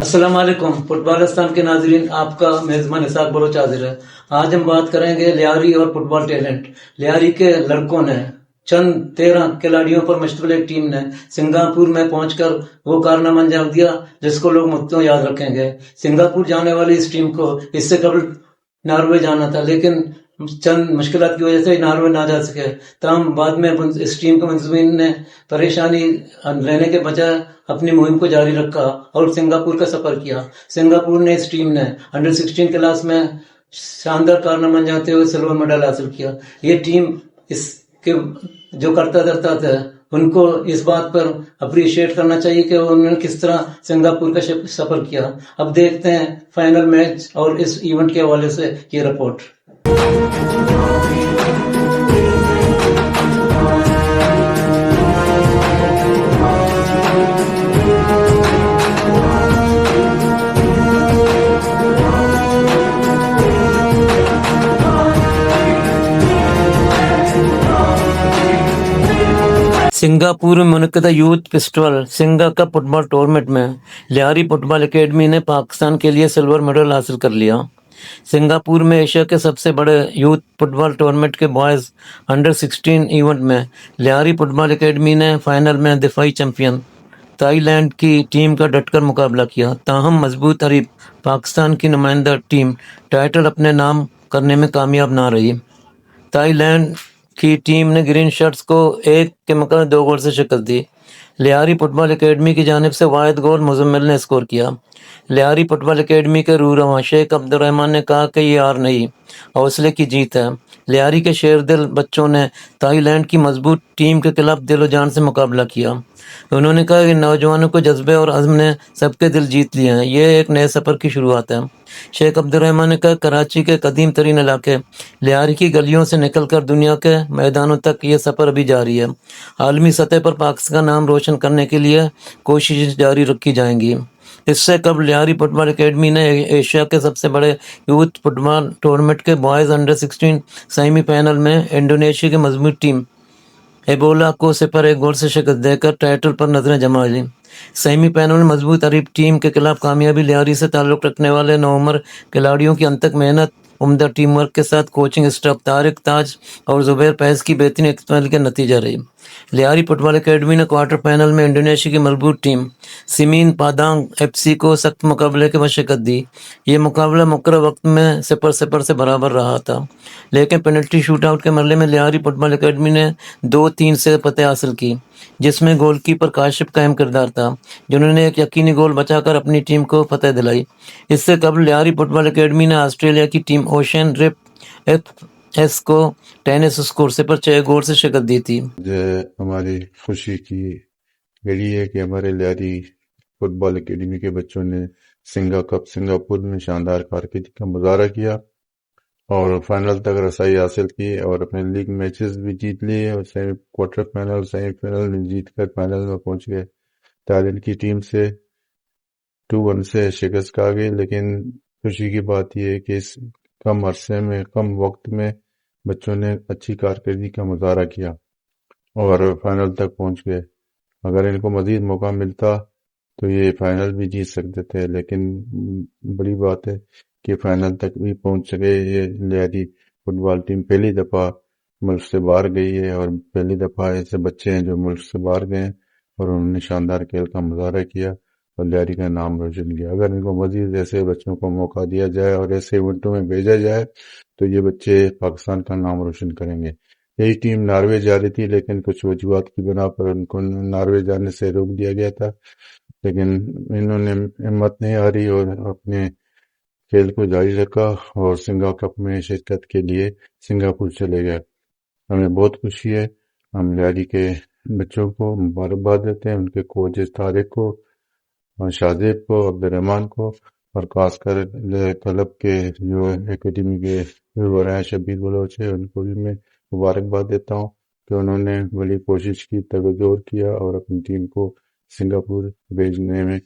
السلام علیکم فٹبالستان کے ناظرین، آپ کا میزبان اسحاق بلوچ حاضر ہے۔ آج ہم بات کریں گے لیاری اور فٹ بال ٹیلنٹ۔ لیاری کے لڑکوں نے چند 13 کھلاڑیوں پر مشتمل ایک ٹیم نے سنگاپور میں پہنچ کر وہ کارنامہ انجام دیا جس کو لوگ مدتوں یاد رکھیں گے۔ سنگاپور جانے والی اس ٹیم کو اس سے قبل ناروے جانا تھا، لیکن چند مشکلات کی وجہ سے ناروے نہ جا سکے۔ تاہم بعد میں اس ٹیم کے منظمین نے پریشانی لینے کے بجائے اپنی مہم کو جاری رکھا اور سنگاپور کا سفر کیا۔ سنگاپور نے اس ٹیم نے انڈر 16 کلاس میں شاندار کارنامہ انجامتے ہوئے سلور میڈل حاصل کیا۔ یہ ٹیم اس کے جو کرتا دھرتا تھا ان کو اس بات پر اپریشیٹ کرنا چاہیے کہ انہوں نے کس طرح سنگاپور کا سفر کیا۔ اب دیکھتے ہیں فائنل میچ اور اس ایونٹ کے حوالے سے یہ رپورٹ۔ سنگاپور میں منعقدہ یوتھ فیسٹیول سنگا کپ فٹ بال ٹورنامنٹ میں لیاری فٹ بال اکیڈمی نے پاکستان کے لیے سلور میڈل حاصل کر لیا۔ سنگاپور میں ایشیا کے سب سے بڑے یوتھ فٹ بال ٹورنامنٹ کے بوائز انڈر 16 ایونٹ میں لیاری فٹ بال اکیڈمی نے فائنل میں دفاعی چیمپئن تائی لینڈ کی ٹیم کا ڈٹ کر مقابلہ کیا۔ تاہم مضبوط حریف پاکستان کی نمائندہ ٹیم ٹائٹل اپنے نام کرنے میں کامیاب نہ رہی۔ تائی لینڈ کی ٹیم نے گرین شرٹس کو 1 کے مقابلے 2 گول سے شکست دی۔ لیاری فٹ بال اکیڈمی کی جانب سے واحد گول مزمل نے اسکور کیا۔ لیاری فٹ بال اکیڈمی کے رہنما شیخ عبدالرحمان نے کہا کہ یہ ہار نہیں، حوصلے کی جیت ہے۔ لیاری کے شیر دل بچوں نے تائی لینڈ کی مضبوط ٹیم کے خلاف دل و جان سے مقابلہ کیا۔ انہوں نے کہا کہ نوجوانوں کے جذبے اور عزم نے سب کے دل جیت لیے ہیں، یہ ایک نئے سفر کی شروعات ہے۔ شیخ عبدالرحمان نے کہا کراچی کے قدیم ترین علاقے لیاری کی گلیوں سے نکل کر دنیا کے میدانوں تک یہ سفر ابھی جاری ہے۔ عالمی سطح پر پاکستان کا نام روشن کرنے کے لیے کوششیں جاری رکھی جائیں گی۔ اس سے قبل لیاری فٹ بال اکیڈمی نے ایشیا کے سب سے بڑے یوتھ فٹ بال ٹورنامنٹ کے بوائز انڈر 16 سیمی فائنل میں انڈونیشیا کی مضبوط ٹیم ایبولا کو 0-1 گول سے شکست دے کر ٹائٹل پر نظریں جما لی۔ سیمی فائنل میں مضبوط حریف ٹیم کے خلاف کامیابی لیاری سے تعلق رکھنے والے نوعمر کھلاڑیوں کی انتھک محنت، عمدہ ٹیم ورک کے ساتھ کوچنگ اسٹاف، طارق تاج اور زبیر فیض کی بہترین استعمال کا نتیجہ رہی۔ لیاری فٹ بال اکیڈمی نے کوارٹر فائنل میں انڈونیشیا کی مضبوط ٹیم سیمین پادانگ ایف سی کو سخت مقابلے کے بعد شکست دی۔ یہ مقابلہ مقررہ وقت میں 0-0 سے برابر رہا تھا، لیکن پینلٹی شوٹ آؤٹ کے مرحلے میں لیاری فٹ بال اکیڈمی نے 2-3 سے فتح حاصل کی، جس میں گول کیپر کاشف کا اہم کردار تھا، جنہوں نے ایک یقینی گول بچا کر اپنی ٹیم کو فتح دلائی۔ اس سے قبل لیاری فٹ بال اکیڈمی نے آسٹریلیا کی ٹیم اوشین ریپ ایف ایس کو ٹینس اسکور 0-6 گول سے شکست دی تھی۔ ہماری خوشی کی گھڑی ہے کہ ہمارے لیاری فٹ بال اکیڈمی کے بچوں نے سنگا کپ سنگاپور میں شاندار کارکردگی کا مظاہرہ کیا اور فائنل تک رسائی حاصل کی اور اپنے لیگ میچز بھی جیت لیے اور کوارٹر فائنل سیمی فائنل میں جیت کر فائنل میں پہنچ گئے۔ تائی لینڈ کی ٹیم سے 2-1 سے شکست کھا گئی، لیکن خوشی کی بات یہ ہے کہ اس کم عرصے میں کم وقت میں بچوں نے اچھی کارکردگی کا مظاہرہ کیا اور فائنل تک پہنچ گئے۔ اگر ان کو مزید موقع ملتا تو یہ فائنل بھی جیت سکتے تھے، لیکن بڑی بات ہے کہ فائنل تک بھی پہنچ سکے۔ یہ لیاری فٹ بال ٹیم پہلی دفعہ ملک سے باہر گئی ہے اور پہلی دفعہ ایسے بچے ہیں جو ملک سے باہر گئے اور انہوں نے شاندار کھیل کا مظاہرہ کیا اور لیاری کا نام روشن کیا۔ اگر ان کو مزید ایسے بچوں کو موقع دیا جائے اور ایسے ایونٹوں میں بھیجا جائے تو یہ بچے پاکستان کا نام روشن کریں گے۔ یہی ٹیم ناروے جا رہی تھی، لیکن کچھ وجوہات کی بنا پر ان کو ناروے جانے سے روک دیا گیا تھا، لیکن انہوں نے ہمت نہیں ہاری اور اپنے کھیل کو جاری رکھا اور سنگا کپ میں شرکت کے لیے سنگاپور چلے گئے۔ ہمیں بہت خوشی ہے، ہم لیاری کے بچوں کو مبارکباد دیتے ہیں، ان کے کوچ طارق کو، شاہزیب کو، عبدالرحمان کو اور خاص کر کلب کے جو اکیڈمی کے رہے شبیر بلوچ ہے، ان کو بھی میں مبارکباد دیتا ہوں کہ انہوں نے بڑی کوشش کی، تگ و دور کیا اور اپنی ٹیم کو سنگاپور بھیجنے میں